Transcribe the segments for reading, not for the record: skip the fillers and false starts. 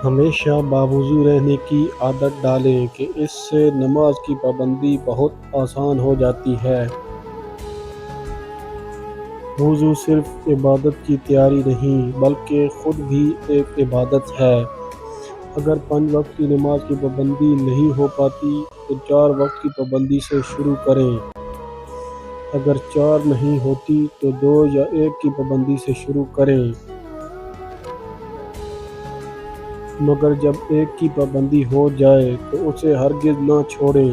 ہمیشہ باوضو رہنے کی عادت ڈالیں کہ اس سے نماز کی پابندی بہت آسان ہو جاتی ہے۔ وضو صرف عبادت کی تیاری نہیں بلکہ خود بھی ایک عبادت ہے۔ اگر 5 وقت کی نماز کی پابندی نہیں ہو پاتی تو 4 وقت کی پابندی سے شروع کریں۔ اگر 4 نہیں ہوتی تو 2 یا 1 کی پابندی سے شروع کریں، مگر جب 1 کی پابندی ہو جائے تو اسے ہرگز نہ چھوڑیں۔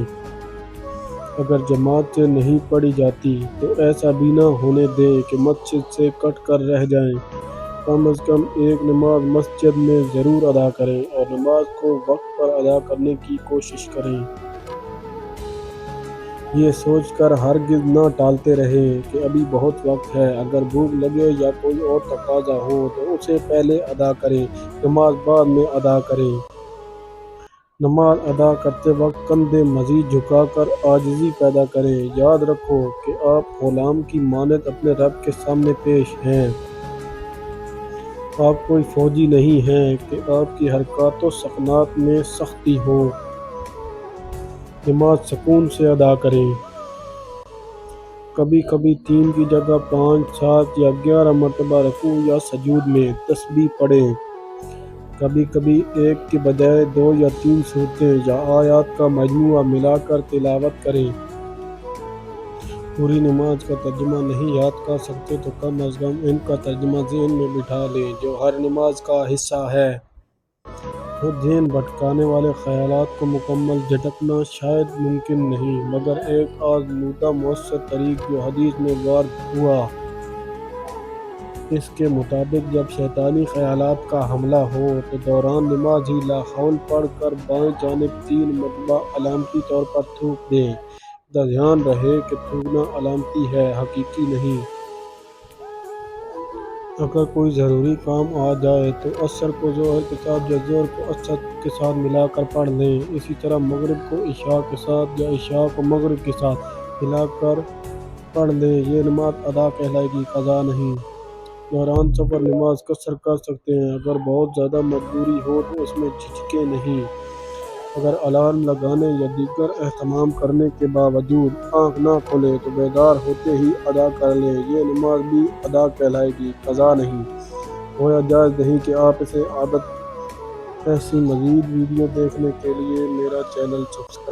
اگر جماعت سے نہیں پڑھی جاتی تو ایسا بھی نہ ہونے دیں کہ مسجد سے کٹ کر رہ جائیں۔ کم از کم ایک نماز مسجد میں ضرور ادا کریں اور نماز کو وقت پر ادا کرنے کی کوشش کریں۔ یہ سوچ کر ہرگز نہ ٹالتے رہیں کہ ابھی بہت وقت ہے۔ اگر بھوک لگے یا کوئی اور تقاضا ہو تو اسے پہلے ادا کریں، نماز بعد میں ادا کریں۔ نماز ادا کرتے وقت کندھے مزید جھکا کر عاجزی پیدا کریں۔ یاد رکھو کہ آپ غلام کی مانند اپنے رب کے سامنے پیش ہیں۔ آپ کوئی فوجی نہیں ہیں کہ آپ کی حرکات و سکنات میں سختی ہو۔ نماز سکون سے ادا کریں۔ کبھی کبھی 3 کی جگہ 5، 7 یا 11 مرتبہ رکوع یا سجود میں تسبیح پڑھیں۔ کبھی کبھی 1 کے بجائے 2 یا 3 سورتیں یا آیات کا مجموعہ ملا کر تلاوت کریں۔ پوری نماز کا ترجمہ نہیں یاد کر سکتے تو کم از کم ان کا ترجمہ ذہن میں بٹھا لیں جو ہر نماز کا حصہ ہے۔ خود ذہن بھٹکانے والے خیالات کو مکمل جھٹکنا شاید ممکن نہیں، مگر ایک آزمودہ مؤثر طریق جو حدیث میں وارد ہوا۔ اس کے مطابق جب شیطانی خیالات کا حملہ ہو تو دوران نماز ہی لا حول پڑھ کر بائیں جانب 3 مرتبہ علامتی طور پر تھوک دیں۔ دھیان رہے کہ تھوکنا علامتی ہے، حقیقی نہیں۔ اگر کوئی ضروری کام آ جائے تو عصر کو ظہر کے ساتھ یا ظہر کو عصر کے ساتھ ملا کر پڑھ لیں۔ اسی طرح مغرب کو عشاء کے ساتھ یا عشاء کو مغرب کے ساتھ ملا کر پڑھ لیں۔ یہ نماز ادا کہلائے گی، قضا نہیں۔ دوران سفر نماز قصر کر سکتے ہیں۔ اگر بہت زیادہ مجبوری ہو تو اس میں جھجکیں نہیں۔ اگر الارم لگانے یا دیگر اہتمام کرنے کے باوجود آنکھ نہ کھلے تو بیدار ہوتے ہی ادا کر لیں۔ یہ نماز بھی ادا کہلائے گی، قضا نہیں۔ گویا جائز نہیں کہ آپ اسے عادت۔ ایسی مزید ویڈیو دیکھنے کے لیے میرا چینل سبسکرائب